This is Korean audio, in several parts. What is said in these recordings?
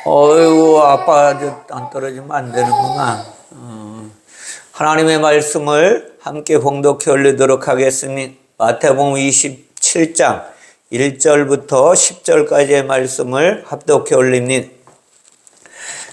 어이구, 아빠 안 떨어지면 안 되는구나. 하나님의 말씀을 함께 봉독해 올리도록 하겠습니다. 마태복음 27장 1절부터 10절까지의 말씀을 합독해 올립니다.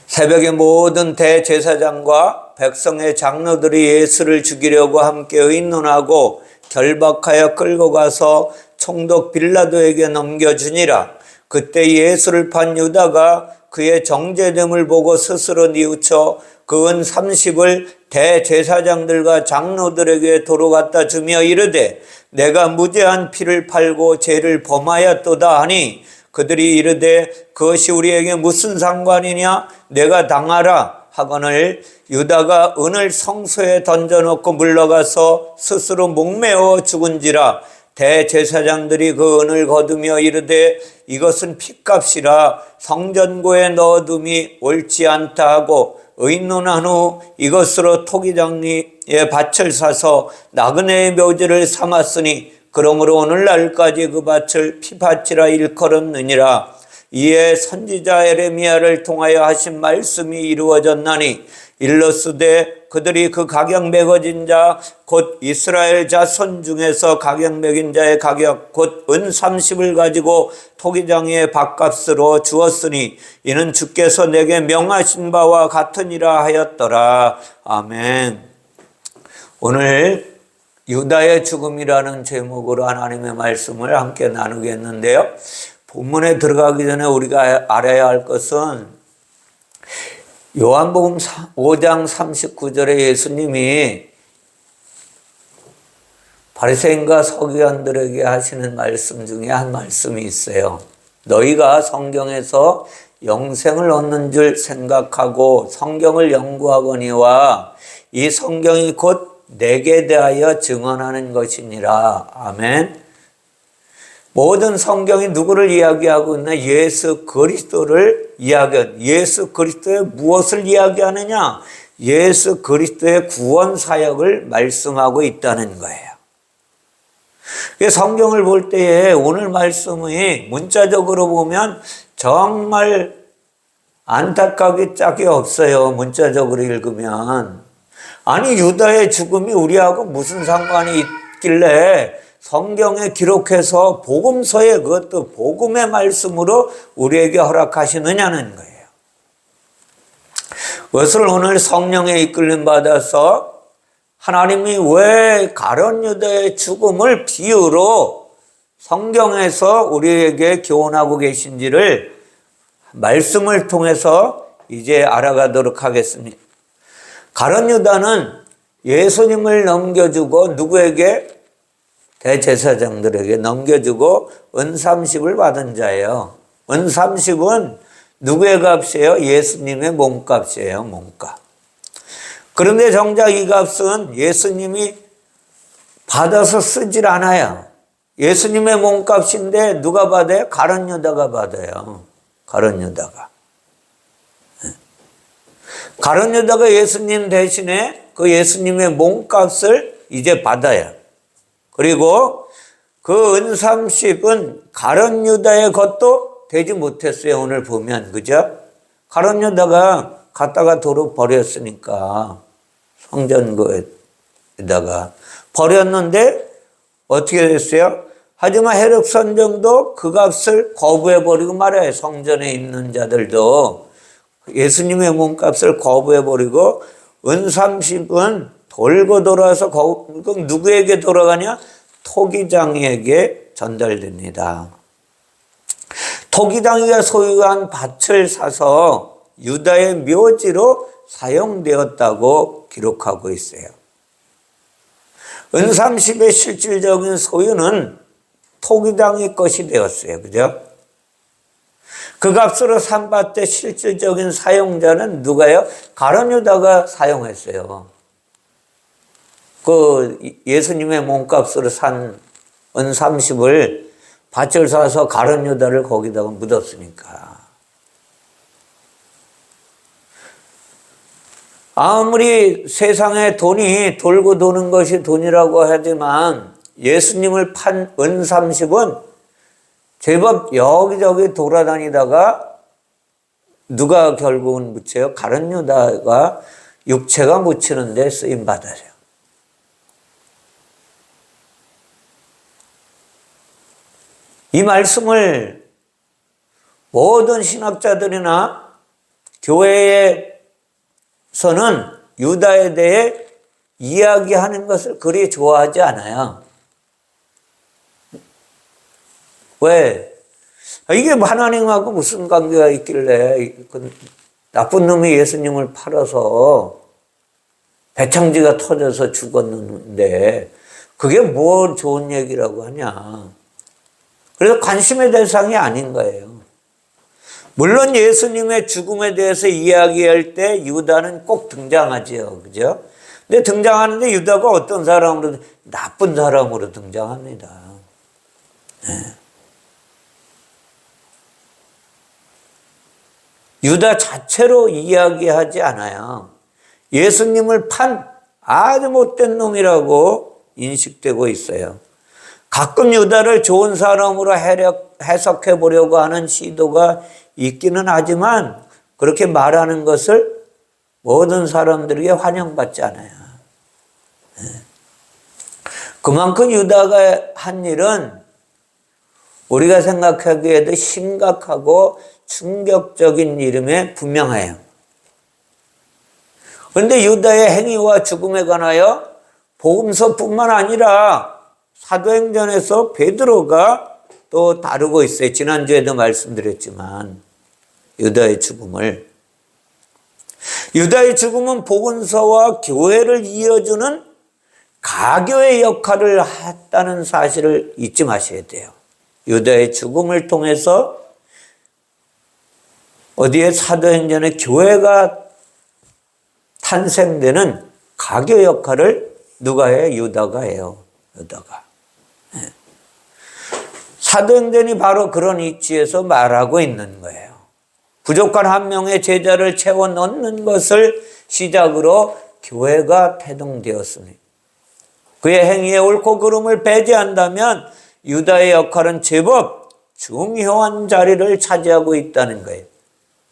새벽에 모든 대제사장과 백성의 장로들이 예수를 죽이려고 함께 의논하고 결박하여 끌고 가서 총독 빌라도에게 넘겨주니라. 그때 예수를 판 유다가 그의 정죄됨을 보고 스스로 뉘우쳐 그 은 30을 대제사장들과 장로들에게 도로 갖다 주며 이르되 내가 무죄한 피를 팔고 죄를 범하였도다 하니 그들이 이르되 그것이 우리에게 무슨 상관이냐 내가 당하라 하거늘 유다가 은을 성소에 던져놓고 물러가서 스스로 목매어 죽은지라. 대제사장들이 그 은을 거두며 이르되 이것은 핏값이라 성전고에 넣어둠이 옳지 않다 하고 의논한 후 이것으로 토기장리의 밭을 사서 나그네의 묘지를 삼았으니 그러므로 오늘날까지 그 밭을 피밭이라 일컬었느니라. 이에 선지자 에레미야를 통하여 하신 말씀이 이루어졌나니 일러스되 그들이 그 가격 매거진 자 곧 이스라엘 자손 중에서 가격 매긴 자의 가격 곧 은 30을 가지고 토기장의 밭값으로 주었으니 이는 주께서 내게 명하신 바와 같으니라 하였더라. 아멘. 오늘 유다의 죽음이라는 제목으로 하나님의 말씀을 함께 나누겠는데요. 본문에 들어가기 전에 우리가 알아야 할 것은 요한복음 5장 39절에 예수님이 바리새인과 서기관들에게 하시는 말씀 중에 한 말씀이 있어요. 너희가 성경에서 영생을 얻는 줄 생각하고 성경을 연구하거니와 이 성경이 곧 내게 대하여 증언하는 것이니라. 아멘. 모든 성경이 누구를 이야기하고 있나? 예수 그리스도를 이야기하는, 예수 그리스도의 무엇을 이야기하느냐? 예수 그리스도의 구원 사역을 말씀하고 있다는 거예요. 성경을 볼 때에 오늘 말씀이 문자적으로 보면 정말 안타깝게 짝이 없어요. 문자적으로 읽으면. 아니 유다의 죽음이 우리하고 무슨 상관이 있길래 성경에 기록해서 복음서에 그것도 복음의 말씀으로 우리에게 허락하시느냐는 거예요. 그것을 오늘 성령에 이끌림 받아서 하나님이 왜 가룟 유다의 죽음을 비유로 성경에서 우리에게 교훈하고 계신지를 말씀을 통해서 이제 알아가도록 하겠습니다. 가룟 유다는 예수님을 넘겨주고 누구에게? 대제사장들에게 넘겨주고 은 30을 받은 자예요. 은 30은 누구의 값이에요? 예수님의 몸값이에요. 몸값. 그런데 정작 이 값은 예수님이 받아서 쓰질 않아요. 예수님의 몸값인데 누가 받아요? 가룟 유다가 받아요. 가룟 유다가. 가룟 유다가 예수님 대신에 그 예수님의 몸값을 이제 받아요. 그리고 그 은 30은 가룟 유다의 것도 되지 못했어요. 오늘 보면. 그죠? 가룟 유다가 갖다가 도로 버렸으니까 성전거에다가 버렸는데 어떻게 됐어요? 하지만 헤롯 선정도 그 값을 거부해버리고 말아요. 성전에 있는 자들도 예수님의 몸값을 거부해버리고 은 30은 돌고 돌아서 누구에게 돌아가냐? 토기장이에게 전달됩니다. 토기장이가 소유한 밭을 사서 유다의 묘지로 사용되었다고 기록하고 있어요. 은 30의 실질적인 소유는 토기장의 것이 되었어요. 그죠? 그 값으로 산 밭의 실질적인 사용자는 누가요? 가룟 유다가 사용했어요. 그 예수님의 몸값으로 산 은 30을 밭을 사서 가룟 유다를 거기다가 묻었으니까. 아무리 세상에 돈이 돌고 도는 것이 돈이라고 하지만 예수님을 판 은 30은 제법 여기저기 돌아다니다가 누가 결국은 묻혀요? 가룟 유다가 육체가 묻히는 데 쓰임 받아요. 이 말씀을 모든 신학자들이나 교회에서는 유다에 대해 이야기하는 것을 그리 좋아하지 않아요. 왜? 이게 하나님하고 무슨 관계가 있길래 나쁜 놈이 예수님을 팔아서 배창지가 터져서 죽었는데 그게 뭘 좋은 얘기라고 하냐. 그래서 관심의 대상이 아닌 거예요. 물론 예수님의 죽음에 대해서 이야기할 때 유다는 꼭 등장하지요. 그죠? 근데 등장하는데 유다가 어떤 사람으로, 나쁜 사람으로 등장합니다. 네. 유다 자체로 이야기하지 않아요. 예수님을 판 아주 못된 놈이라고 인식되고 있어요. 가끔 유다를 좋은 사람으로 해석해 보려고 하는 시도가 있기는 하지만 그렇게 말하는 것을 모든 사람들에게 환영받지 않아요. 그만큼 유다가 한 일은 우리가 생각하기에도 심각하고 충격적인 일임에 분명해요. 그런데 유다의 행위와 죽음에 관하여 복음서뿐만 아니라 사도행전에서 베드로가 또 다루고 있어요. 지난주에도 말씀드렸지만 유다의 죽음을. 유다의 죽음은 복음서와 교회를 이어주는 가교의 역할을 했다는 사실을 잊지 마셔야 돼요. 유다의 죽음을 통해서 어디에 사도행전의 교회가 탄생되는 가교 역할을 누가 해요? 유다가 해요. 유다가. 사도행전이 바로 그런 이치에서 말하고 있는 거예요. 부족한 한 명의 제자를 채워 넣는 것을 시작으로 교회가 태동되었으니 그의 행위에 옳고 그름을 배제한다면 유다의 역할은 제법 중요한 자리를 차지하고 있다는 거예요.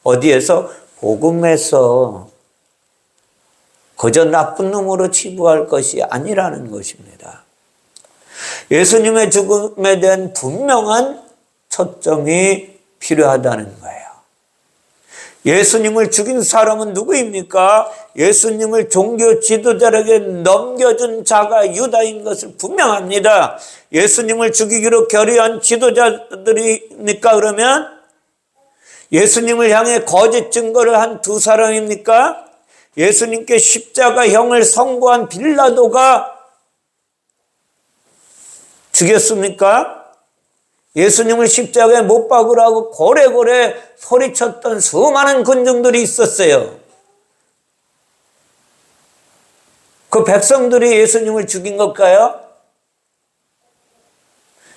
어디에서? 복음에서. 그저 나쁜 놈으로 치부할 것이 아니라는 것입니다. 예수님의 죽음에 대한 분명한 초점이 필요하다는 거예요. 예수님을 죽인 사람은 누구입니까? 예수님을 종교 지도자에게 넘겨준 자가 유다인 것을 분명합니다. 예수님을 죽이기로 결의한 지도자들입니까? 그러면 예수님을 향해 거짓 증거를 한 두 사람입니까? 예수님께 십자가형을 선고한 빌라도가 죽였습니까? 예수님을 십자가에 못 박으라고 고래고래 소리쳤던 수많은 군중들이 있었어요. 그 백성들이 예수님을 죽인 걸까요?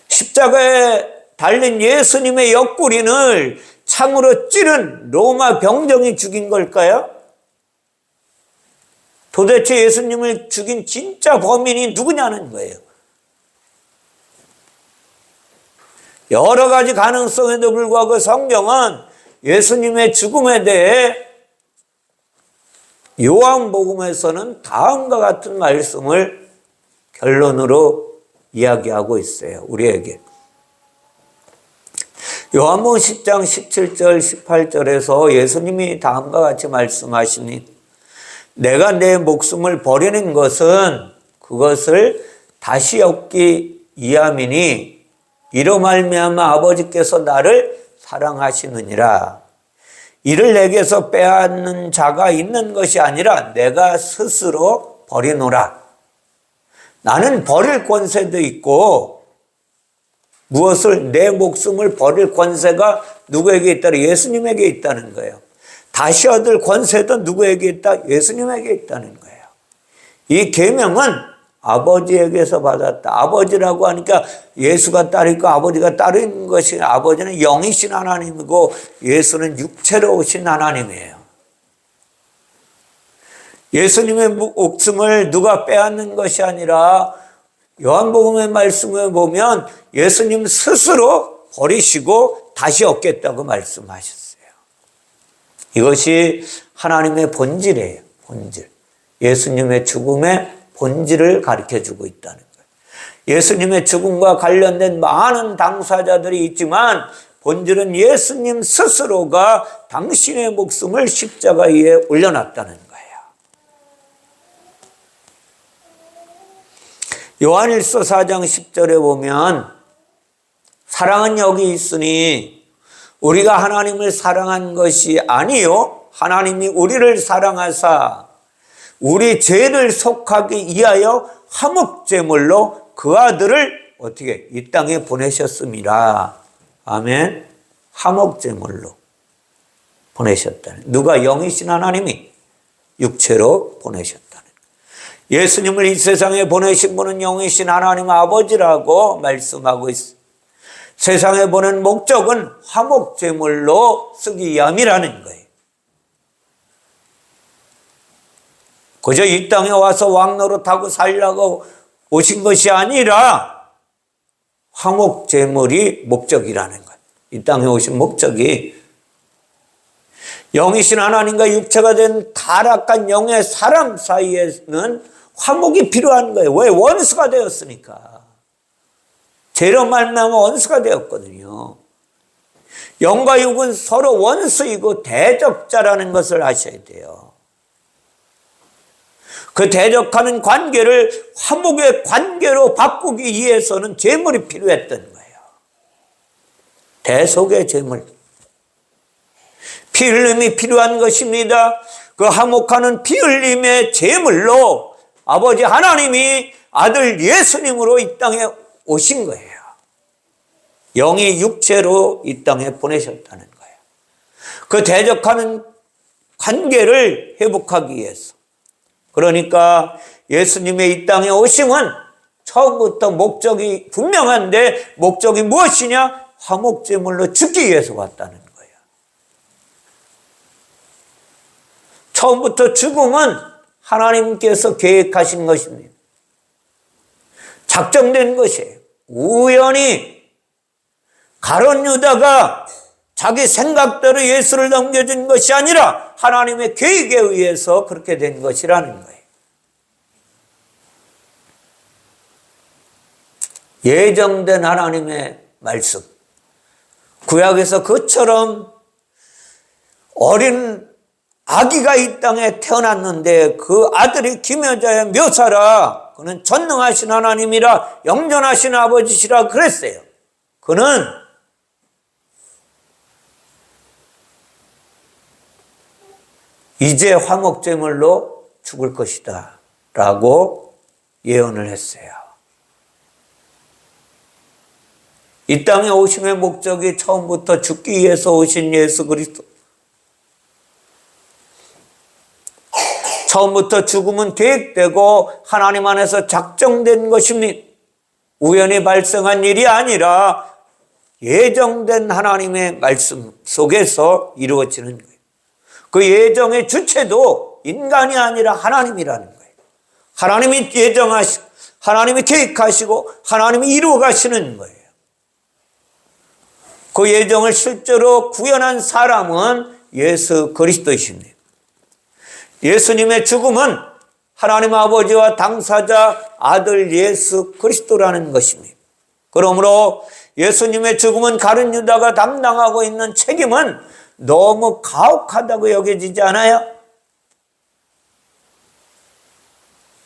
십자가에 달린 예수님의 옆구리를 창으로 찌른 로마 병정이 죽인 걸까요? 도대체 예수님을 죽인 진짜 범인이 누구냐는 거예요. 여러 가지 가능성에도 불구하고 성경은 예수님의 죽음에 대해 요한복음에서는 다음과 같은 말씀을 결론으로 이야기하고 있어요. 우리에게. 요한복음 10장 17절 18절에서 예수님이 다음과 같이 말씀하시니 내가 내 목숨을 버리는 것은 그것을 다시 얻기 위함이니 이로 말미암아 아버지께서 나를 사랑하시느니라. 이를 내게서 빼앗는 자가 있는 것이 아니라 내가 스스로 버리노라. 나는 버릴 권세도 있고 무엇을 내 목숨을 버릴 권세가 누구에게 있다라? 예수님에게 있다는 거예요. 다시 얻을 권세도 누구에게 있다? 예수님에게 있다는 거예요. 이 계명은 아버지에게서 받았다. 아버지라고 하니까 예수가 딸이고 아버지가 딸인 것이 아버지는 영이신 하나님이고 예수는 육체로 오신 하나님이에요. 예수님의 목숨을 누가 빼앗는 것이 아니라 요한복음의 말씀을 보면 예수님 스스로 버리시고 다시 얻겠다고 말씀하셨어요. 이것이 하나님의 본질이에요. 본질. 예수님의 죽음의 본질을 가르쳐주고 있다는 거예요. 예수님의 죽음과 관련된 많은 당사자들이 있지만 본질은 예수님 스스로가 당신의 목숨을 십자가 위에 올려놨다는 거예요. 요한일서 4장 10절에 보면 사랑은 여기 있으니 우리가 하나님을 사랑한 것이 아니요 하나님이 우리를 사랑하사 우리 죄를 속하기 위하여 화목제물로 그 아들을 어떻게 이 땅에 보내셨습니다. 아멘. 화목제물로 보내셨다는. 누가 영이신 하나님이 육체로 보내셨다는. 예수님을 이 세상에 보내신 분은 영이신 하나님 아버지라고 말씀하고 있습니다. 세상에 보낸 목적은 화목제물로 쓰기 위함이라는 거예요. 그저 이 땅에 와서 왕노릇하고 살려고 오신 것이 아니라 화목제물이 목적이라는 거예요. 이 땅에 오신 목적이 영이신 하나님과 육체가 된 타락한 영의 사람 사이에는 화목이 필요한 거예요. 왜? 원수가 되었으니까. 죄로 말미암아 원수가 되었거든요. 영과 육은 서로 원수이고 대적자라는 것을 아셔야 돼요. 그 대적하는 관계를 화목의 관계로 바꾸기 위해서는 제물이 필요했던 거예요. 대속의 제물. 피 흘림이 필요한 것입니다. 그 화목하는 피 흘림의 제물로 아버지 하나님이 아들 예수님으로 이 땅에 오신 거예요. 영이 육체로 이 땅에 보내셨다는 거예요. 그 대적하는 관계를 회복하기 위해서. 그러니까 예수님의 이 땅에 오심은 처음부터 목적이 분명한데 목적이 무엇이냐? 화목제물로 죽기 위해서 왔다는 거예요. 처음부터 죽음은 하나님께서 계획하신 것입니다. 작정된 것이에요. 우연히 가룟 유다가 자기 생각대로 예수를 넘겨준 것이 아니라 하나님의 계획에 의해서 그렇게 된 것이라는 거예요. 예정된 하나님의 말씀. 구약에서 그처럼 어린 아기가 이 땅에 태어났는데 그 아들이 김여자의 묘사라. 그는 전능하신 하나님이라 영존하신 아버지시라 그랬어요. 그는 이제 화목제물로 죽을 것이다 라고 예언을 했어요. 이 땅에 오심의 목적이 처음부터 죽기 위해서 오신 예수 그리스도. 처음부터 죽음은 계획되고 하나님 안에서 작정된 것입니다. 우연히 발생한 일이 아니라 예정된 하나님의 말씀 속에서 이루어지는 거예요. 그 예정의 주체도 인간이 아니라 하나님이라는 거예요. 하나님이 예정하시고 하나님이 계획하시고 하나님이 이루어 가시는 거예요. 그 예정을 실제로 구현한 사람은 예수 그리스도이십니다. 예수님의 죽음은 하나님 아버지와 당사자 아들 예수 그리스도라는 것입니다. 그러므로 예수님의 죽음은 가룟 유다가 담당하고 있는 책임은 너무 가혹하다고 여겨지지 않아요?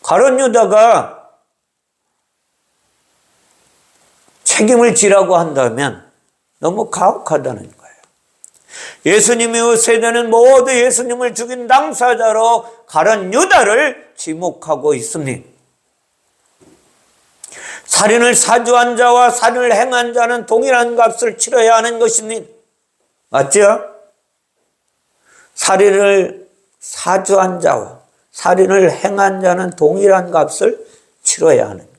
가룟 유다가 책임을 지라고 한다면 너무 가혹하다는 거예요. 예수님의 세대는 모두 예수님을 죽인 당사자로 가룟 유다를 지목하고 있습니다. 살인을 사주한 자와 살인을 행한 자는 동일한 값을 치러야 하는 것입니다. 맞죠? 살인을 사주한 자와 살인을 행한 자는 동일한 값을 치러야 하는 거예요.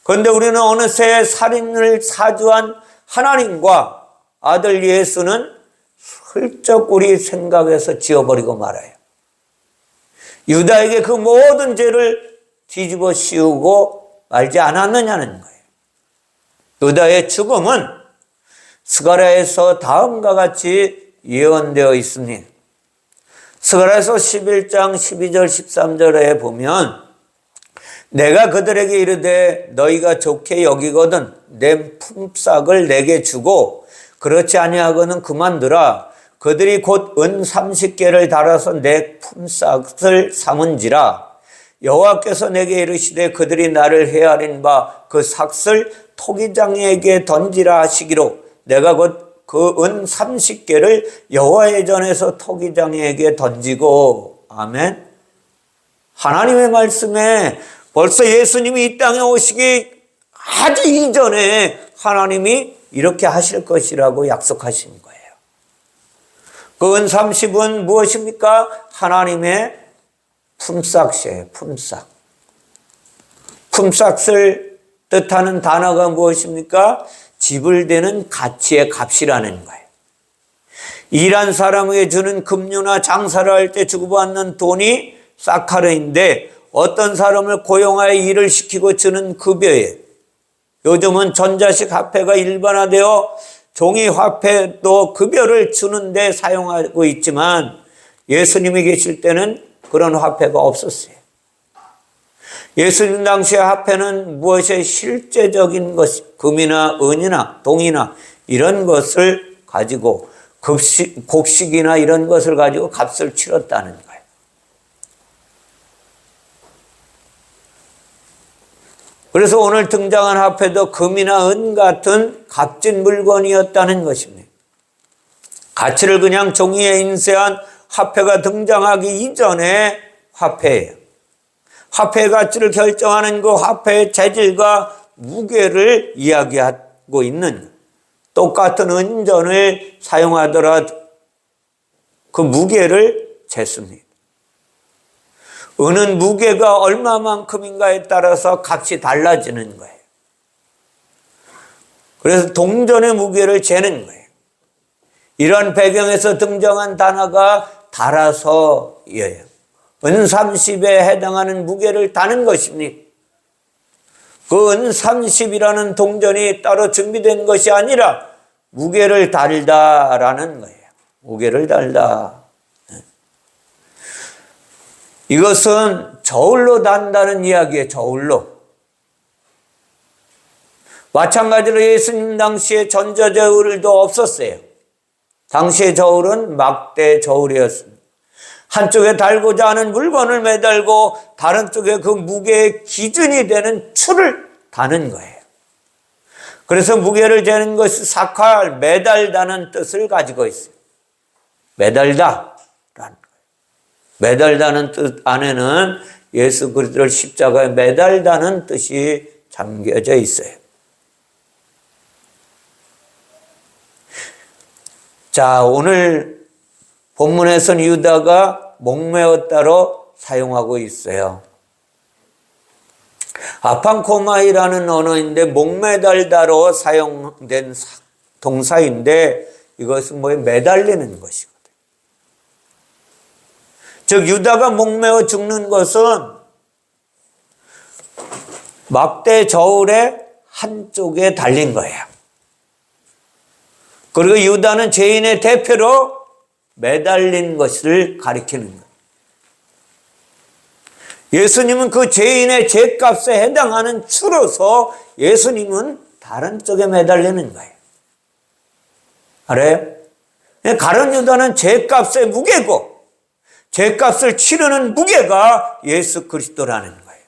그런데 우리는 어느새 살인을 사주한 하나님과 아들 예수는 슬쩍 우리 생각에서 지워버리고 말아요. 유다에게 그 모든 죄를 뒤집어 씌우고 말지 않았느냐는 거예요. 유다의 죽음은 스가랴에서 다음과 같이 예언되어 있습니다. 스가랴서 11장 12절 13절에 보면 내가 그들에게 이르되 너희가 좋게 여기거든 내 품삯을 내게 주고 그렇지 아니하거든 그만두라. 그들이 곧 은 30개를 달아서 내 품삯을 삼은지라. 여호와께서 내게 이르시되 그들이 나를 헤아린 바 그 삭을 토기장이에게 던지라 하시기로 내가 곧 그 은 30개를 여호와의 전에서 토기장이에게 던지고. 아멘. 하나님의 말씀에 벌써 예수님이 이 땅에 오시기 아주 이전에 하나님이 이렇게 하실 것이라고 약속하신 거예요. 그 은 30은 무엇입니까? 하나님의 품삯이에요. 품삯. 품삯을 뜻하는 단어가 무엇입니까? 지불되는 가치의 값이라는 거예요. 일한 사람에게 주는 급료나 장사를 할 때 주고받는 돈이 사카르인데 어떤 사람을 고용하여 일을 시키고 주는 급여예요. 요즘은 전자식 화폐가 일반화되어 종이 화폐도 급여를 주는데 사용하고 있지만 예수님이 계실 때는 그런 화폐가 없었어요. 예수님 당시의 화폐는 무엇의 실제적인 것, 금이나 은이나 동이나 이런 것을 가지고 곡식이나 이런 것을 가지고 값을 치렀다는 거예요. 그래서 오늘 등장한 화폐도 금이나 은 같은 값진 물건이었다는 것입니다. 가치를 그냥 종이에 인쇄한 화폐가 등장하기 이전의 화폐예요. 화폐의 가치를 결정하는 그 화폐의 재질과 무게를 이야기하고 있는, 똑같은 은전을 사용하더라도 그 무게를 쟀습니다. 은은 무게가 얼마만큼인가에 따라서 값이 달라지는 거예요. 그래서 동전의 무게를 재는 거예요. 이런 배경에서 등장한 단어가 달아서예요. 은 30에 해당하는 무게를 다는 것입니다. 그 은 30이라는 동전이 따로 준비된 것이 아니라 무게를 달다라는 거예요. 무게를 달다. 이것은 저울로 단다는 이야기예요. 저울로. 마찬가지로 예수님 당시에 전자저울도 없었어요. 당시의 저울은 막대 저울이었습니다. 한쪽에 달고자 하는 물건을 매달고 다른 쪽에 그 무게의 기준이 되는 추를 다는 거예요. 그래서 무게를 재는 것이 사칼, 매달다는 뜻을 가지고 있어요. 매달다라는 거예요. 매달다는 뜻 안에는 예수 그리스도를 십자가에 매달다는 뜻이 담겨져 있어요. 자, 오늘 본문에서는 유다가 목매었다로 사용하고 있어요. 아판코마이라는 언어인데 목매달다로 사용된 동사인데 이것은 매달리는 것이거든요. 즉 유다가 목매어 죽는 것은 막대 저울의 한쪽에 달린 거예요. 그리고 유다는 죄인의 대표로 매달린 것을 가리키는 거예요. 예수님은 그 죄인의 죄값에 해당하는 추로서 예수님은 다른 쪽에 매달리는 거예요. 알아요? 가룟 유다는 죄값의 무게고 죄값을 치르는 무게가 예수 그리스도라는 거예요.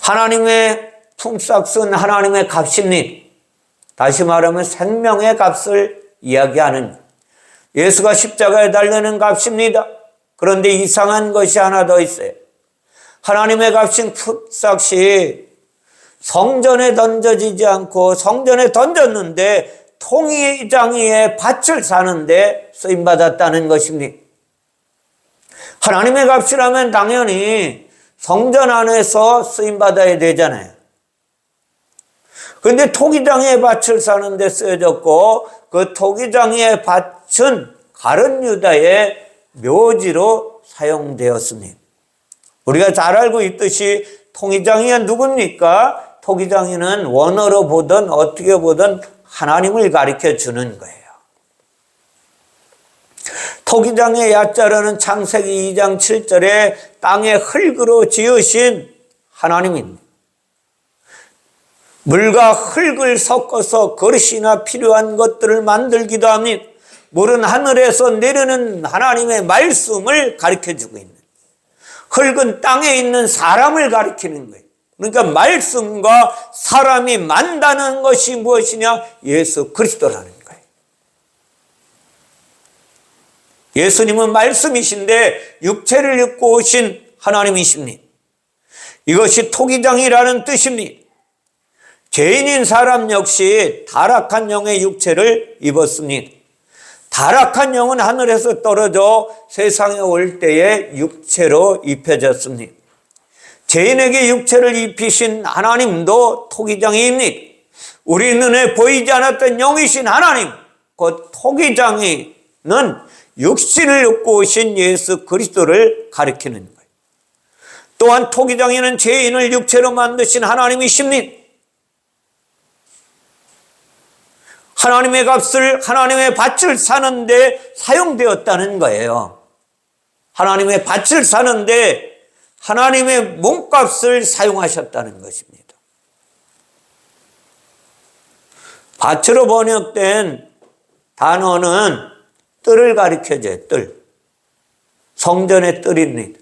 하나님의 품삯은 하나님의 값입니다. 다시 말하면 생명의 값을 이야기하는, 예수가 십자가에 달리는 값입니다. 그런데 이상한 것이 하나 더 있어요. 하나님의 값인 품삯이 성전에 던져지지 않고 성전에 던졌는데 통장위에 밭을 사는데 쓰임받았다는 것입니다. 하나님의 값이라면 당연히 성전 안에서 쓰임받아야 되잖아요. 그런데 토기장의 밭을 사는데 쓰여졌고 그 토기장의 밭은 가룟 유다의 묘지로 사용되었습니다. 우리가 잘 알고 있듯이 토기장이가 누굽니까? 토기장이는 원어로 보든 어떻게 보든 하나님을 가르쳐 주는 거예요. 토기장의 야자로는 창세기 2장 7절에 땅에 흙으로 지으신 하나님입니다. 물과 흙을 섞어서 그릇이나 필요한 것들을 만들기도 합니다. 물은 하늘에서 내리는 하나님의 말씀을 가르쳐주고 있는, 흙은 땅에 있는 사람을 가리키는 거예요. 그러니까 말씀과 사람이 만나는 것이 무엇이냐? 예수 그리스도라는 거예요. 예수님은 말씀이신데 육체를 입고 오신 하나님이십니다. 이것이 토기장이라는 뜻입니다. 죄인인 사람 역시 타락한 영의 육체를 입었습니다. 타락한 영은 하늘에서 떨어져 세상에 올 때에 육체로 입혀졌습니다. 죄인에게 육체를 입히신 하나님도 토기장이입니다. 우리 눈에 보이지 않았던 영이신 하나님, 그 토기장이는 육신을 입고 오신 예수 그리스도를 가리키는 거예요. 또한 토기장이는 죄인을 육체로 만드신 하나님이십니다. 하나님의 값을, 하나님의 밭을 사는데 사용되었다는 거예요. 하나님의 밭을 사는데 하나님의 몸값을 사용하셨다는 것입니다. 밭으로 번역된 단어는 뜰을 가리켜줘요. 뜰. 성전의 뜰입니다.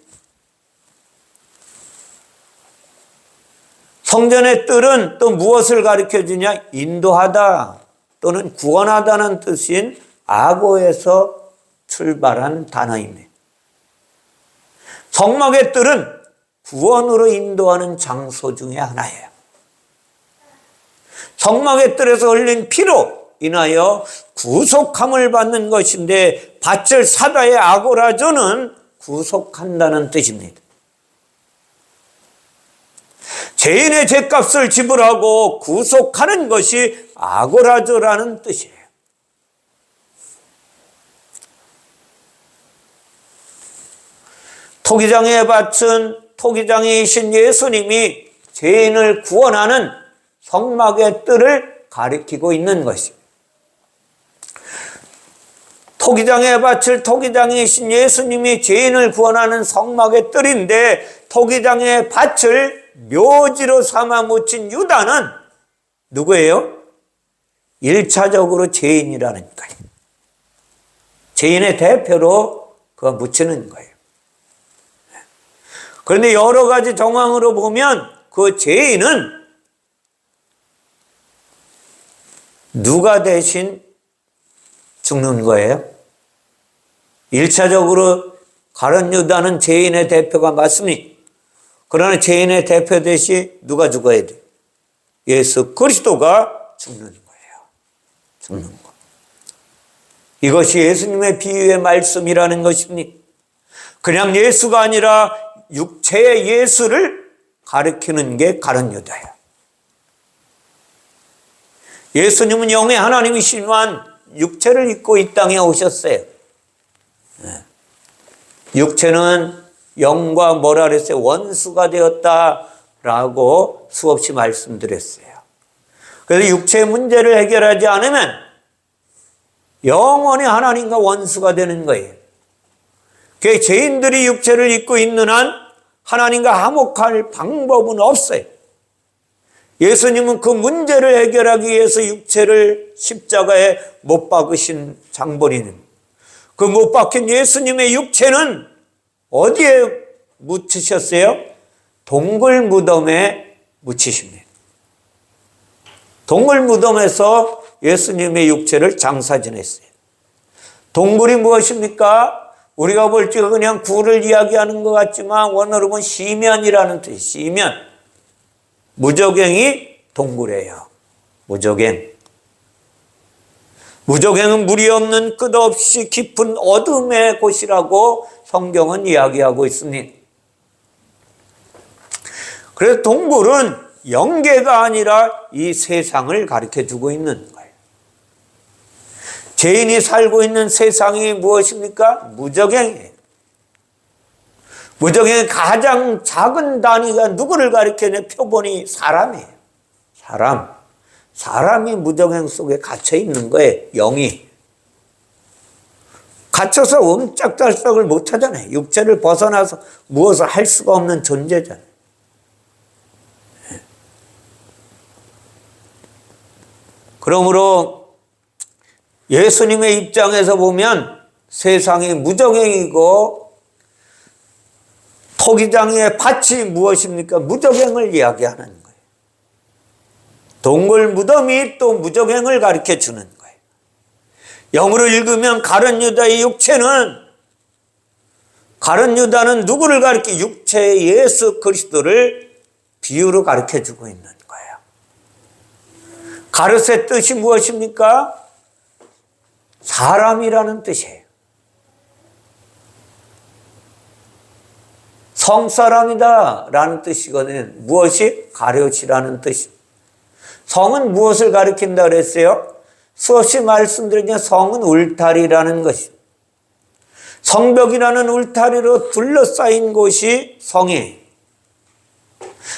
성전의 뜰은 또 무엇을 가리켜주냐? 인도하다 또는 구원하다는 뜻인 악어에서 출발한 단어입니다. 성막의 뜰은 구원으로 인도하는 장소 중에 하나예요. 성막의 뜰에서 흘린 피로 인하여 구속함을 받는 것인데, 밭을 사다의 아고라조는 구속한다는 뜻입니다. 죄인의 죄값을 지불하고 구속하는 것이 아고라조라는 뜻이에요. 토기장의 밭은 토기장이신 예수님이 죄인을 구원하는 성막의 뜰을 가리키고 있는 것입니다. 토기장의 밭을 토기장이신 예수님이 죄인을 구원하는 성막의 뜰인데, 토기장의 밭을 묘지로 삼아 묻힌 유다는 누구예요? 1차적으로 죄인이라는 거예요. 죄인의 대표로 그가 묻히는 거예요. 그런데 여러 가지 정황으로 보면 그 죄인은 누가 대신 죽는 거예요? 1차적으로 가룟 유다는 죄인의 대표가 맞습니다. 그러나 죄인의 대표 대신 누가 죽어야 돼? 예수 그리스도가 죽는 거예요. 죽는 거. 이것이 예수님의 비유의 말씀이라는 것입니다. 그냥 예수가 아니라 육체의 예수를 가리키는 게 가룟 유다예요. 예수님은 영의 하나님이시지만 육체를 입고 이 땅에 오셨어요. 육체는 영과 뭐라 그랬어요? 원수가 되었다라고 수없이 말씀드렸어요. 그래서 육체의 문제를 해결하지 않으면 영원히 하나님과 원수가 되는 거예요. 그 죄인들이 육체를 입고 있는 한 하나님과 화목할 방법은 없어요. 예수님은 그 문제를 해결하기 위해서 육체를 십자가에 못 박으신 장본인입니다. 그 못 박힌 예수님의 육체는 어디에 묻히셨어요? 동굴 무덤에 묻히십니다. 동굴 무덤에서 예수님의 육체를 장사 지냈어요. 동굴이 무엇입니까? 우리가 볼 때 그냥 굴을 이야기하는 것 같지만 원어로 보면 시면이라는 뜻이, 시면. 무저갱이 동굴이에요. 무저갱. 무저갱은 물이 없는 끝없이 깊은 어둠의 곳이라고 성경은 이야기하고 있습니다. 그래서 동굴은 영계가 아니라 이 세상을 가르쳐주고 있는 거예요. 죄인이 살고 있는 세상이 무엇입니까? 무저갱이에요. 무저갱의 가장 작은 단위가 누구를 가리켜내? 표본이 사람이에요. 사람. 사람이 무정행 속에 갇혀 있는 거예요. 영이. 갇혀서 옴짝달싹을 못 하잖아요. 육체를 벗어나서 무엇을 할 수가 없는 존재잖아요. 그러므로 예수님의 입장에서 보면 세상이 무정행이고 토기장의 밭이 무엇입니까? 무정행을 이야기하는 거예요. 동굴 무덤이 또 무정행을 가르쳐 주는 거예요. 영어로 읽으면 가룟 유다의 육체는, 가룟 유다는 누구를 가르쳐? 육체의 예수 그리스도를 비유로 가르쳐 주고 있는 거예요. 가르스의 뜻이 무엇입니까? 사람이라는 뜻이에요. 성사람이다 라는 뜻이거든요. 무엇이? 가룟이라는 뜻입니다. 성은 무엇을 가리킨다 그랬어요? 수없이 말씀드린 성은 울타리라는 것입니다. 성벽이라는 울타리로 둘러싸인 곳이 성이에요.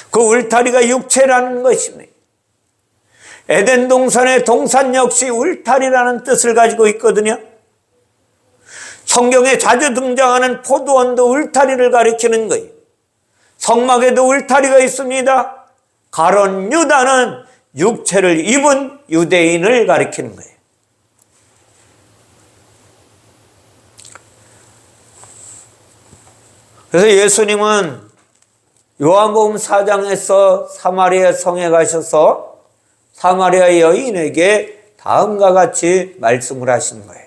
그 울타리가 육체라는 것입니다. 에덴 동산의 동산 역시 울타리라는 뜻을 가지고 있거든요. 성경에 자주 등장하는 포도원도 울타리를 가리키는 거예요. 성막에도 울타리가 있습니다. 가룟 유다는 육체를 입은 유대인을 가리키는 거예요. 그래서 예수님은 요한복음 4장에서 사마리아 성에 가셔서 사마리아 여인에게 다음과 같이 말씀을 하신 거예요.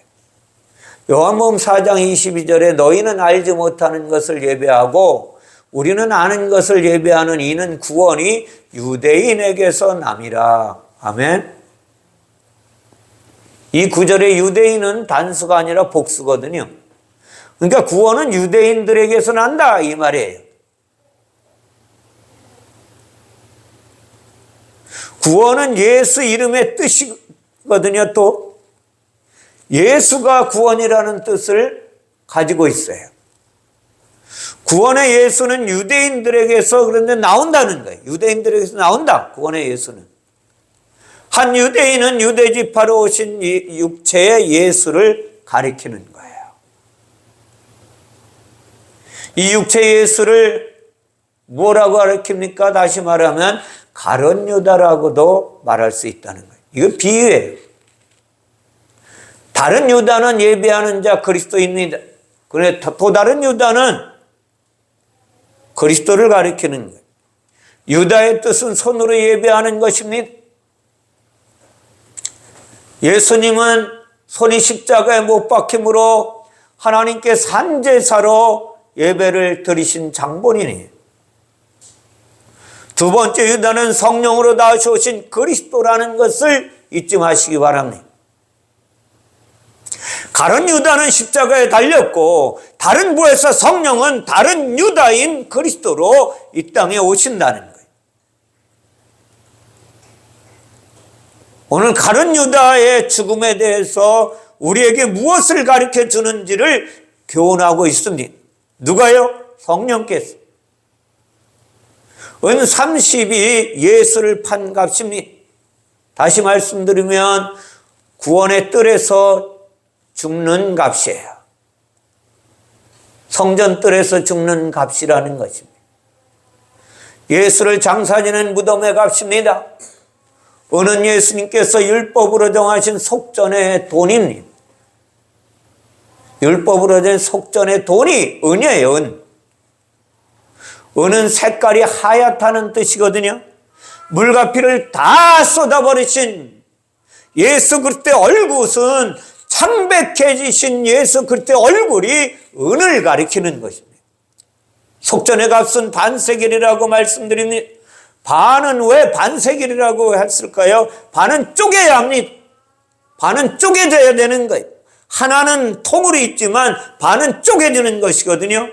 요한복음 4장 22절에 너희는 알지 못하는 것을 예배하고 우리는 아는 것을 예배하는 이는 구원이 유대인에게서 남이라. 아멘. 이 구절의 유대인은 단수가 아니라 복수거든요. 그러니까 구원은 유대인들에게서 난다 이 말이에요. 구원은 예수 이름의 뜻이거든요. 또 예수가 구원이라는 뜻을 가지고 있어요. 구원의 예수는 유대인들에게서 그런데 나온다는 거예요. 유대인들에게서 나온다. 구원의 예수는. 한 유대인은 유대지파로 오신 육체의 예수를 가리키는 거예요. 이 육체의 예수를 뭐라고 가리킵니까? 다시 말하면 가룟 유다라고도 말할 수 있다는 거예요. 이거 비유예요. 다른 유다는 예배하는 자 그리스도입니다. 그런데 또 다른 유다는 그리스도를 가리키는 거예요. 유다의 뜻은 손으로 예배하는 것입니다. 예수님은 손이 십자가에 못 박힘으로 하나님께 산제사로 예배를 드리신 장본인이에요. 두 번째 유다는 성령으로 나오신 그리스도라는 것을 잊지 마시기 바랍니다. 가룟 유다는 십자가에 달렸고 다른 부에서 성령은 다른 유다인 그리스도로 이 땅에 오신다는 거예요. 오늘 가룟 유다의 죽음에 대해서 우리에게 무엇을 가르쳐 주는지를 교훈하고 있습니다. 누가요? 성령께서. 은 30이 예수를 판 값입니다. 다시 말씀드리면 구원의 뜰에서 죽는 값이에요. 성전 뜰에서 죽는 값이라는 것입니다. 예수를 장사지는 무덤의 값입니다. 은은 예수님께서 율법으로 정하신 속전의 돈입니다. 율법으로 된 속전의 돈이 은이에요. 은. 은은 색깔이 하얗다는 뜻이거든요. 물과 피를 다 쏟아버리신 예수 그리스도의 얼굴은 창백해지신 예수 그리스도의 얼굴이 은을 가리키는 것입니다. 속전의 값은 반세겔이라고 말씀드립니다. 반은 왜 반세겔이라고 했을까요? 반은 쪼개야 합니다. 반은 쪼개져야 되는 거예요. 하나는 통으로 있지만 반은 쪼개지는 것이거든요.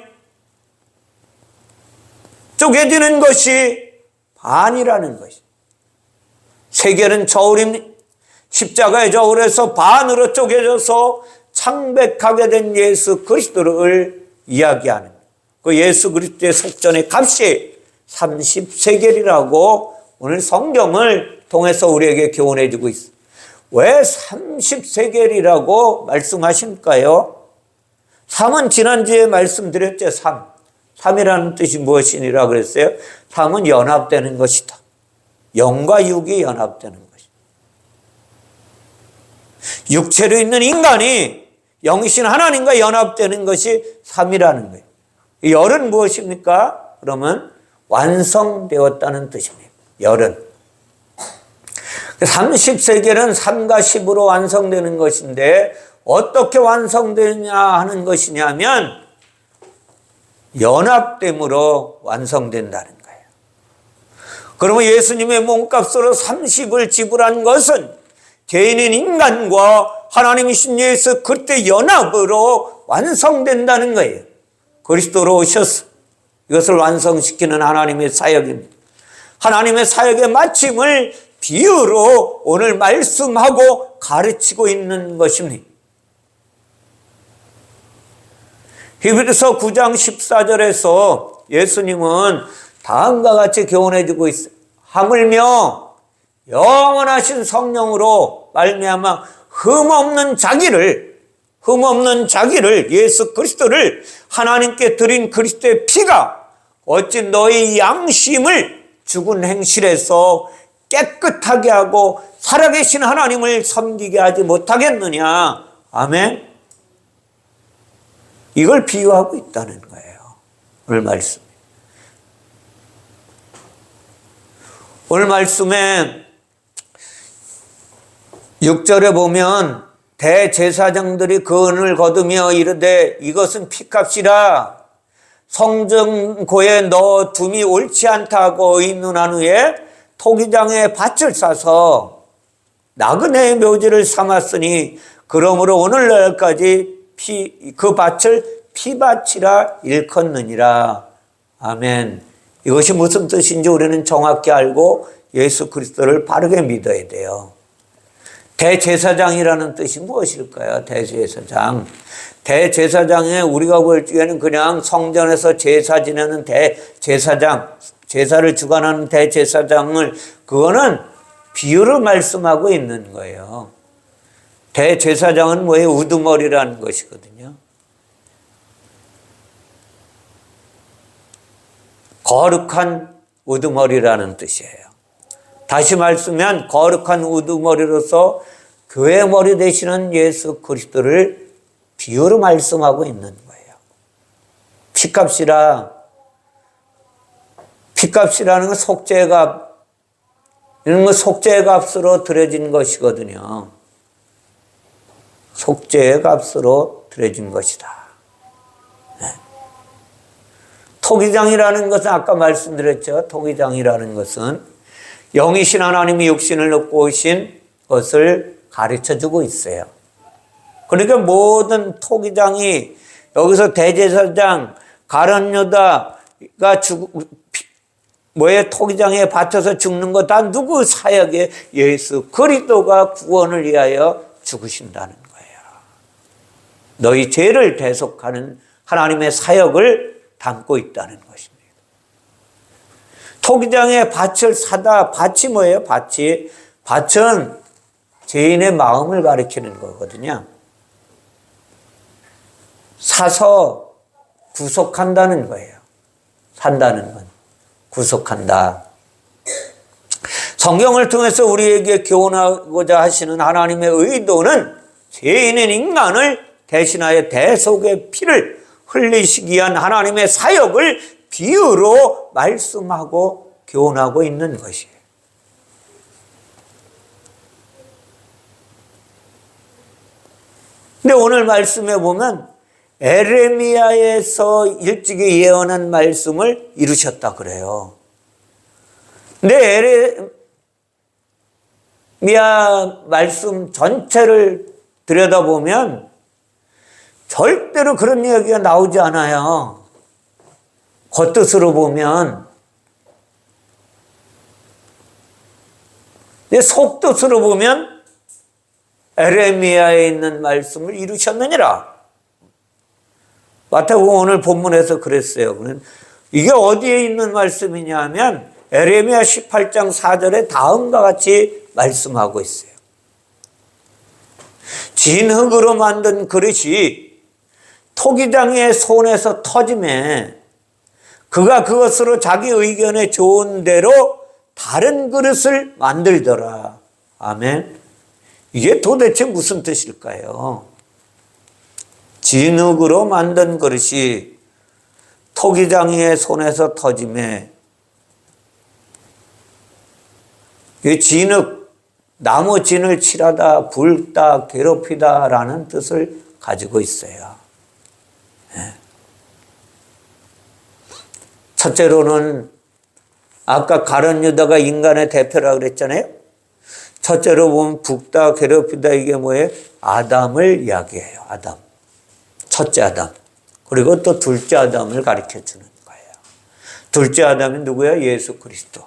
쪼개지는 것이 반이라는 것이. 세겔은 저울입니다. 십자가의 저울에서 반으로 쪼개져서 창백하게 된 예수 그리스도를 이야기하는 그 예수 그리스도의 속전의 값이 30세겔이라고 오늘 성경을 통해서 우리에게 교훈해 주고 있어요. 왜 30세겔이라고 말씀하실까요? 3은 지난주에 말씀드렸죠. 3이라는 뜻이 무엇이니라 그랬어요? 3은 연합되는 것이다. 영과 육이 연합되는 것이다. 육체로 있는 인간이 영이신 하나님과 연합되는 것이 3이라는 거예요. 열은 무엇입니까? 그러면 완성되었다는 뜻입니다. 열은 30세겔은 3과 10으로 완성되는 것인데 어떻게 완성되냐 하는 것이냐면 연합됨으로 완성된다는 거예요. 그러면 예수님의 몸값으로 30을 지불한 것은 죄인인 인간과 하나님이신 예수 그리스도의 연합으로 완성된다는 거예요. 그리스도로 오셔서 이것을 완성시키는 하나님의 사역입니다. 하나님의 사역의 마침을 비유로 오늘 말씀하고 가르치고 있는 것입니다. 히브리서 9장 14절에서 예수님은 다음과 같이 교훈해 주고 있어요. 하물며 영원하신 성령으로 말미암아 흠없는 자기를 예수 그리스도를 하나님께 드린 그리스도의 피가 어찌 너희 양심을 죽은 행실에서 깨끗하게 하고 살아계신 하나님을 섬기게 하지 못하겠느냐. 아멘. 이걸 비유하고 있다는 거예요. 오늘 말씀. 오늘 말씀에 6절에 보면 대제사장들이 그 은을 거두며 이르되 이것은 피값이라 성전고에 넣어 둠이 옳지 않다고 의논한 후에 토기장에 밭을 싸서 나그네의 묘지를 삼았으니 그러므로 오늘날까지 그 밭을 피밭이라 일컫느니라. 아멘. 이것이 무슨 뜻인지 우리는 정확히 알고 예수 그리스도를 바르게 믿어야 돼요. 대제사장이라는 뜻이 무엇일까요? 대제사장. 대제사장에 우리가 볼 적에는 그냥 성전에서 제사 지내는 대제사장, 제사를 주관하는 대제사장을 그거는 비유를 말씀하고 있는 거예요. 대제사장은 뭐예요? 우두머리라는 것이거든요. 거룩한 우두머리라는 뜻이에요. 다시 말씀하면 거룩한 우두머리로서 교회 머리 되시는 예수 그리스도를 비유로 말씀하고 있는 거예요. 피값이라는 건 속죄값, 이런 거 속죄값으로 드려진 것이거든요. 속죄값으로 드려진 것이다. 네. 토기장이라는 것은 아까 말씀드렸죠. 토기장이라는 것은 영이신 하나님이 육신을 얻고 오신 것을 가르쳐주고 있어요. 그러니까 모든 토기장이 여기서 대제사장 가룟 유다가 토기장에 바쳐서 죽는 거 다 누구 사역에 예수 그리스도가 구원을 위하여 죽으신다는 거예요. 너희 죄를 대속하는 하나님의 사역을 담고 있다는 것입니다. 토기장에 밭을 사다. 밭이 뭐예요? 밭은 죄인의 마음을 가리키는 거거든요. 사서 구속한다는 거예요. 산다는 건 구속한다. 성경을 통해서 우리에게 교훈하고자 하시는 하나님의 의도는 죄인인 인간을 대신하여 대속의 피를 흘리시기 위한 하나님의 사역을 비유로 말씀하고 교훈하고 있는 것이에요. 근데 오늘 말씀에 보면 에레미야에서 일찍이 예언한 말씀을 이루셨다 그래요. 근데 에레미야 말씀 전체를 들여다보면 절대로 그런 이야기가 나오지 않아요. 겉뜻으로 보면. 근데 속뜻으로 보면 에레미야에 있는 말씀을 이루셨느니라. 마태복음 오늘 본문에서 그랬어요. 이게 어디에 있는 말씀이냐 하면 에레미야 18장 4절에 다음과 같이 말씀하고 있어요. 진흙으로 만든 그릇이 토기장의 손에서 터짐에 그가 그것으로 자기 의견에 좋은 대로 다른 그릇을 만들더라. 아멘. 이게 도대체 무슨 뜻일까요? 진흙으로 만든 그릇이 토기장의 손에서 터짐에, 이 진흙, 나무 진을 칠하다, 붉다, 괴롭히다 라는 뜻을 가지고 있어요. 첫째로는 아까 가룟 유다가 인간의 대표라고 그랬잖아요. 첫째로 보면 붉다, 괴롭히다, 이게 뭐예요? 아담을 이야기해요. 아담. 첫째 아담. 그리고 또 둘째 아담을 가르쳐 주는 거예요. 둘째 아담이 누구야? 예수 그리스도.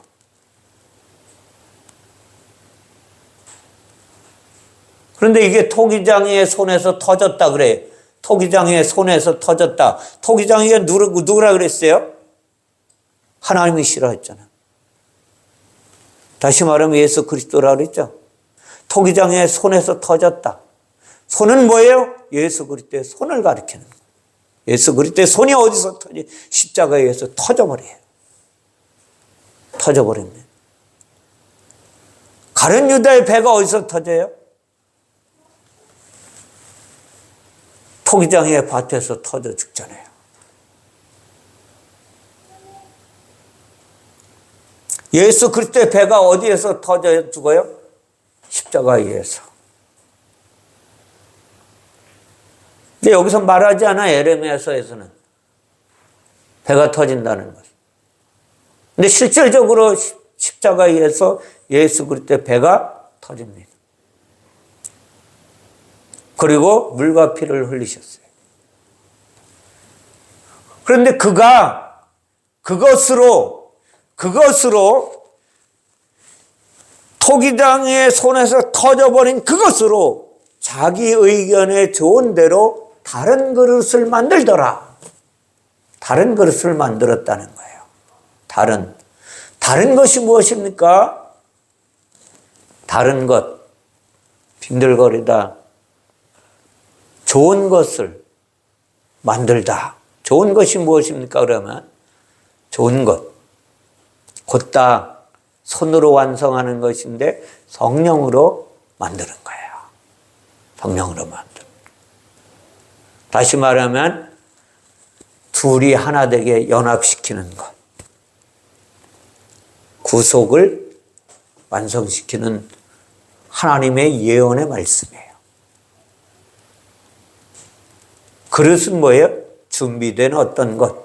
그런데 이게 토기장이의 손에서 터졌다 그래요. 토기장이의 손에서 터졌다. 토기장이가 누구라 그랬어요? 하나님이 싫어했잖아. 다시 말하면 예수 그리스도라 그랬죠. 토기장의 손에서 터졌다. 손은 뭐예요? 예수 그리스도의 손을 가리키는 거예요. 예수 그리스도의 손이 어디서 터지? 십자가에서 터져버려요. 터져버립니다. 가룟 유다의 배가 어디서 터져요? 토기장의 밭에서 터져 죽잖아요. 예수 그리스도의 배가 어디에서 터져 죽어요? 십자가에서. 근데 여기서 말하지 않아, 에레미야서에서는. 배가 터진다는 것. 근데 실질적으로 십자가에서 예수 그리스도의 배가 터집니다. 그리고 물과 피를 흘리셨어요. 그런데 그가 그것으로 토기장의 손에서 터져버린 그것으로 자기 의견에 좋은 대로 다른 그릇을 만들더라. 다른 그릇을 만들었다는 거예요. 다른 것이 무엇입니까? 다른 것, 빈들거리다. 좋은 것을 만들다. 좋은 것이 무엇입니까? 그러면 좋은 것, 곧다 손으로 완성하는 것인데 성령으로 만드는 거예요. 성령으로 만드는. 다시 말하면 둘이 하나 되게 연합시키는 것. 구속을 완성시키는 하나님의 예언의 말씀이에요. 그릇은 뭐예요? 준비된 어떤 것.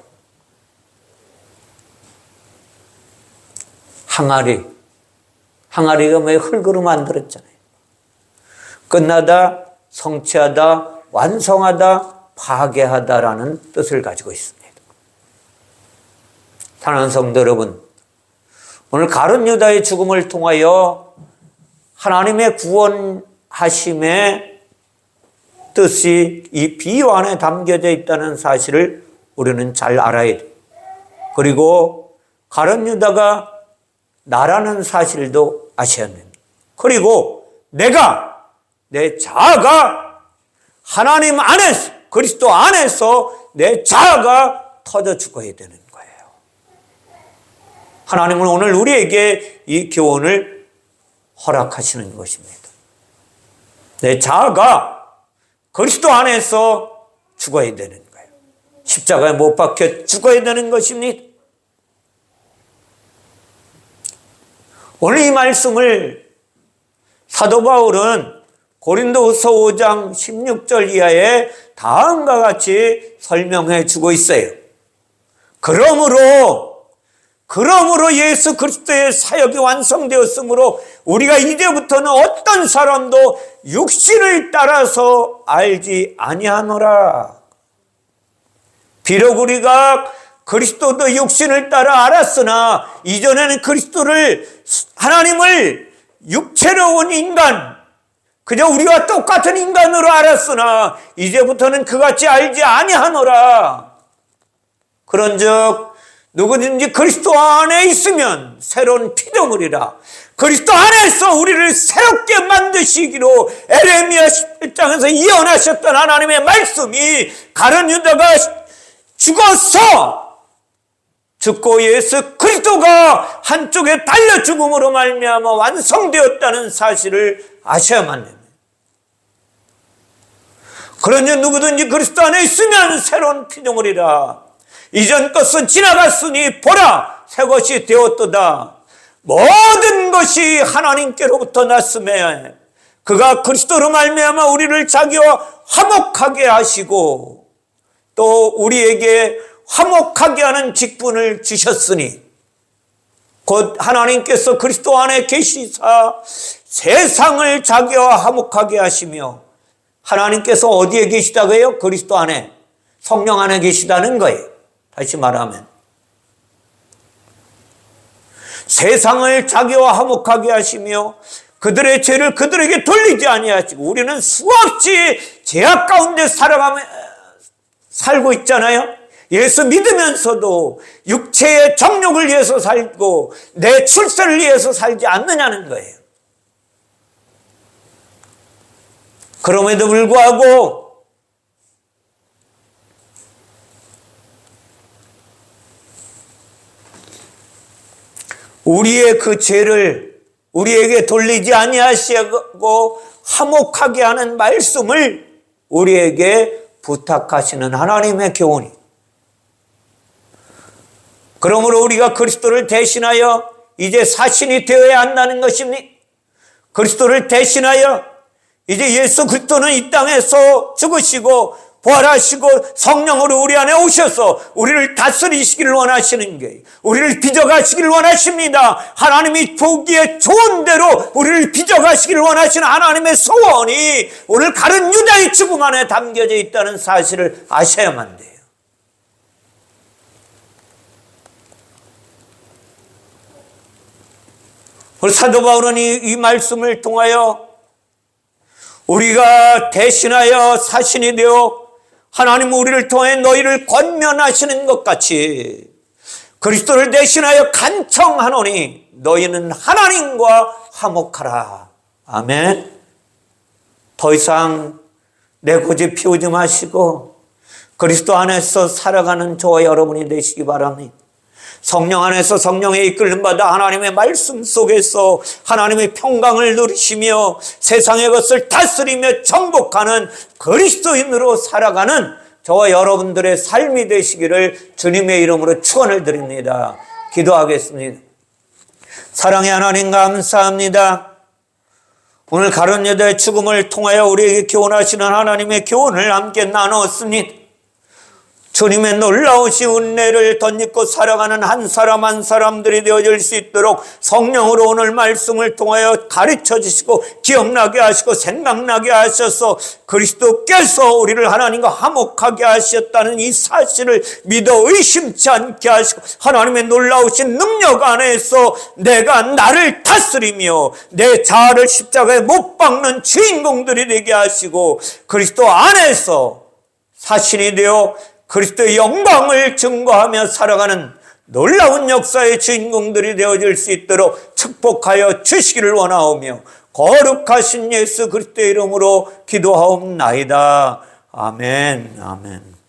항아리가 왜 흙으로 만들었잖아요. 끝나다, 성취하다, 완성하다, 파괴하다라는 뜻을 가지고 있습니다. 사랑하는 성도 여러분, 오늘 가룟 유다의 죽음을 통하여 하나님의 구원하심의 뜻이 이 비유 안에 담겨져 있다는 사실을 우리는 잘 알아야 돼요. 그리고 가룟 유다가 나라는 사실도 아셔야 됩니다. 그리고 내 자아가 하나님 안에서, 그리스도 안에서 내 자아가 터져 죽어야 되는 거예요. 하나님은 오늘 우리에게 이 교훈을 허락하시는 것입니다. 내 자아가 그리스도 안에서 죽어야 되는 거예요. 십자가에 못 박혀 죽어야 되는 것입니다. 오늘 이 말씀을 사도 바울은 고린도후서 5장 16절 이하에 다음과 같이 설명해 주고 있어요. 그러므로 예수 그리스도의 사역이 완성되었으므로 우리가 이제부터는 어떤 사람도 육신을 따라서 알지 아니하노라. 비록 우리가 그리스도도 육신을 따라 알았으나 이전에는 하나님을 육체로 온 인간, 그저 우리와 똑같은 인간으로 알았으나 이제부터는 그같이 알지 아니하노라. 그런즉 누구든지 그리스도 안에 있으면 새로운 피조물이라. 그리스도 안에서 우리를 새롭게 만드시기로 에레미야 11장에서 예언하셨던 하나님의 말씀이 가룟 유다가 죽어서 죽고 예수 그리스도가 한쪽에 달려 죽음으로 말미암아 완성되었다는 사실을 아셔야만 됩니다. 그러니 누구든지 그리스도 안에 있으면 새로운 피조물이라. 이전 것은 지나갔으니 보라 새 것이 되었도다. 모든 것이 하나님께로부터 났음에 그가 그리스도로 말미암아 우리를 자기와 화목하게 하시고 또 우리에게 화목하게 하는 직분을 주셨으니 곧 하나님께서 그리스도 안에 계시사 세상을 자기와 화목하게 하시며, 하나님께서 어디에 계시다고 해요? 그리스도 안에, 성령 안에 계시다는 거예요. 다시 말하면 세상을 자기와 화목하게 하시며 그들의 죄를 그들에게 돌리지 아니하시고. 우리는 수없이 죄악 가운데 살고 있잖아요. 예수 믿으면서도 육체의 정욕을 위해서 살고 내 출세를 위해서 살지 않느냐는 거예요. 그럼에도 불구하고 우리의 그 죄를 우리에게 돌리지 아니하시고 화목하게 하는 말씀을 우리에게 부탁하시는 하나님의 교훈이. 그러므로 우리가 그리스도를 대신하여 이제 사신이 되어야 한다는 것입니다. 그리스도를 대신하여 이제 예수 그리스도는 이 땅에서 죽으시고 부활하시고 성령으로 우리 안에 오셔서 우리를 다스리시기를 원하시는 게, 우리를 빚어가시기를 원하십니다. 하나님이 보기에 좋은 대로 우리를 빚어가시기를 원하시는 하나님의 소원이 오늘 가룟 유다의 죽음 안에 담겨져 있다는 사실을 아셔야만 돼요. 사도 바울은 이 말씀을 통하여 우리가 대신하여 사신이 되어 하나님 우리를 통해 너희를 권면하시는 것 같이 그리스도를 대신하여 간청하노니 너희는 하나님과 화목하라. 아멘. 더 이상 내 고집 피우지 마시고 그리스도 안에서 살아가는 저와 여러분이 되시기 바랍니다. 성령 안에서 성령의 이끌림 받아 하나님의 말씀 속에서 하나님의 평강을 누리시며 세상의 것을 다스리며 정복하는 그리스도인으로 살아가는 저와 여러분들의 삶이 되시기를 주님의 이름으로 축원을 드립니다. 기도하겠습니다. 사랑의 하나님 감사합니다. 오늘 가룟 유다의 죽음을 통하여 우리에게 교훈하시는 하나님의 교훈을 함께 나누었습니다. 주님의 놀라우신 은혜를 덧입고 살아가는 한 사람 한 사람들이 되어질 수 있도록 성령으로 오늘 말씀을 통하여 가르쳐 주시고 기억나게 하시고 생각나게 하셔서 그리스도께서 우리를 하나님과 화목하게 하셨다는 이 사실을 믿어 의심치 않게 하시고 하나님의 놀라우신 능력 안에서 내가 나를 다스리며 내 자아를 십자가에 못 박는 주인공들이 되게 하시고 그리스도 안에서 사신이 되어 그리스도의 영광을 증거하며 살아가는 놀라운 역사의 주인공들이 되어질 수 있도록 축복하여 주시기를 원하오며 거룩하신 예수 그리스도의 이름으로 기도하옵나이다. 아멘. 아멘.